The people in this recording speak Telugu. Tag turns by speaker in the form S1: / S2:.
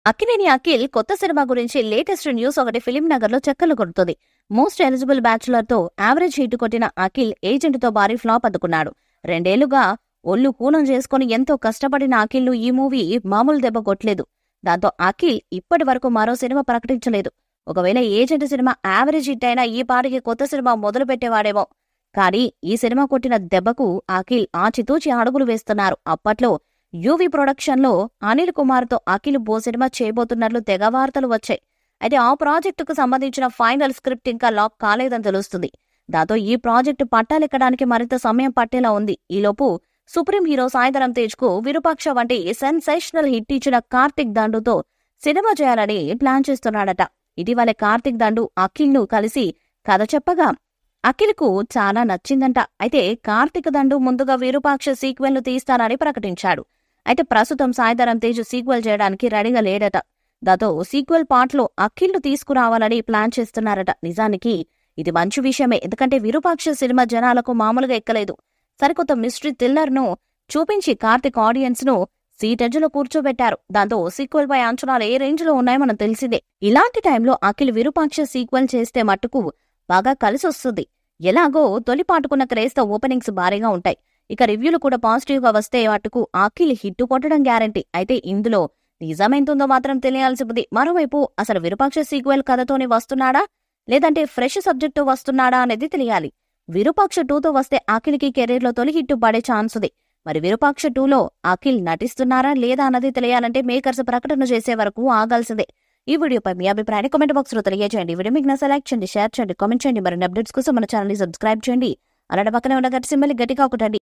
S1: అక్కినేని అఖిల్ కొత్త సినిమా గురించి లేటెస్ట్ న్యూస్ ఒకటి ఫిలిం నగర్ లో చక్కర్లు కొడుతుంది. మోస్ట్ ఎలిజిబుల్ బ్యాచులర్ తో యావరేజ్ హిట్ కొట్టిన అఖిల్ ఏజెంట్ తో భారీ ఫ్లాప్ అందుకున్నాడు. 2 ఏళ్లుగా ఒళ్ళు కూనం చేసుకుని ఎంతో కష్టపడిన అఖిల్ ను ఈ మూవీ మామూలు దెబ్బ కొట్టలేదు. దాంతో అఖిల్ ఇప్పటి వరకు మరో సినిమా ప్రకటించలేదు. ఒకవేళ ఏజెంట్ సినిమా యావరేజ్ హిట్ అయినా ఈ పాటికి కొత్త సినిమా మొదలు పెట్టేవాడేమో. కానీ ఈ సినిమా కొట్టిన దెబ్బకు అఖిల్ ఆచితూచి అడుగులు వేస్తున్నారు. అప్పట్లో యూవీ ప్రొడక్షన్ లో అనిల్ కుమార్ తో అఖిల్ ఓ సినిమా చేయబోతున్నట్లు తెగ వార్తలు వచ్చాయి. అయితే ఆ ప్రాజెక్టుకు సంబంధించిన ఫైనల్ స్క్రిప్ట్ ఇంకా లాక్ కాలేదని తెలుస్తుంది. దాంతో ఈ ప్రాజెక్టు పట్టాలెక్కడానికి మరింత సమయం పట్టేలా ఉంది. ఈలోపు సుప్రీం హీరో సాయిధరమ్ తేజ్ కు విరూపాక్ష వంటి సెన్సేషనల్ హిట్ ఇచ్చిన కార్తిక్ దండుతో సినిమా చేయాలని ప్లాన్ చేస్తున్నాడట. ఇటీవలే కార్తిక్ దండు అఖిల్ ను కలిసి కథ చెప్పగా అఖిల్ కు చాలా నచ్చిందంట. అయితే కార్తిక్ దండు ముందుగా విరూపాక్ష సీక్వెల్ ను తీస్తానని ప్రకటించాడు. అయితే ప్రస్తుతం సాయిధరమ్ తేజ్ సీక్వెల్ చేయడానికి రెడీగా లేడట. దాంతో సీక్వెల్ పార్ట్ లో అఖిల్ ను తీసుకురావాలని ప్లాన్ చేస్తున్నారట. నిజానికి ఇది మంచి విషయమే, ఎందుకంటే విరూపాక్ష సినిమా జనాలకు మామూలుగా ఎక్కలేదు. సరికొత్త మిస్టరీ థ్రిల్లర్ ను చూపించి కార్తిక్ ఆడియన్స్ ను సీటెడ్జ్లో కూర్చోబెట్టారు. దాంతో సీక్వెల్ పై అంచనాలు ఏ రేంజ్ లో ఉన్నాయో మనం తెలిసిందే. ఇలాంటి టైంలో అఖిల్ విరూపాక్ష సీక్వెల్ చేస్తే మట్టుకు బాగా కలిసొస్తుంది. ఎలాగో తొలి పాటుకున్న క్రేజ్ తో ఓపెనింగ్స్ భారీగా ఉంటాయి. ఇక రివ్యూలు కూడా పాజిటివ్ గా వస్తే మట్టుకు అఖిల్ హిట్ కొట్టడం గ్యారంటీ. అయితే ఇందులో నిజమెంతుందో మాత్రం తెలియాల్సి ఉంది. మరోవైపు అసలు విరూపాక్ష సీక్వెల్ కథతోనే వస్తున్నాడా లేదంటే ఫ్రెష్ సబ్జెక్ట్ తో వస్తున్నాడా అనేది తెలియాలి. విరూపాక్ష 2తో వస్తే అఖిల్ కి కెరీర్ లో తొలి హిట్ పడే ఛాన్స్ ఉంది. మరి విరూపాక్ష 2లో అఖిల్ నటిస్తున్నారా లేదా అన్నది తెలియాలంటే మేకర్స్ ప్రకటన చేసే వరకు ఆగాల్సిందే. ఈ వీడియోపై మీ అభిప్రాయాన్ని కామెంట్ బాక్స్ లో తెలియజేయండి. వీడియో మీకు నచ్చితే లైక్ చేయండి, షేర్ చేయండి, కామెంట్ చేయండి. మరిన్ని అప్డేట్స్ కోసం మన ఛానల్ ని సబ్స్క్రైబ్ చేయండి. అలాంటి పక్కనే ఉన్న గట్టి సింబల్ గట్టిగా కొట్టండి.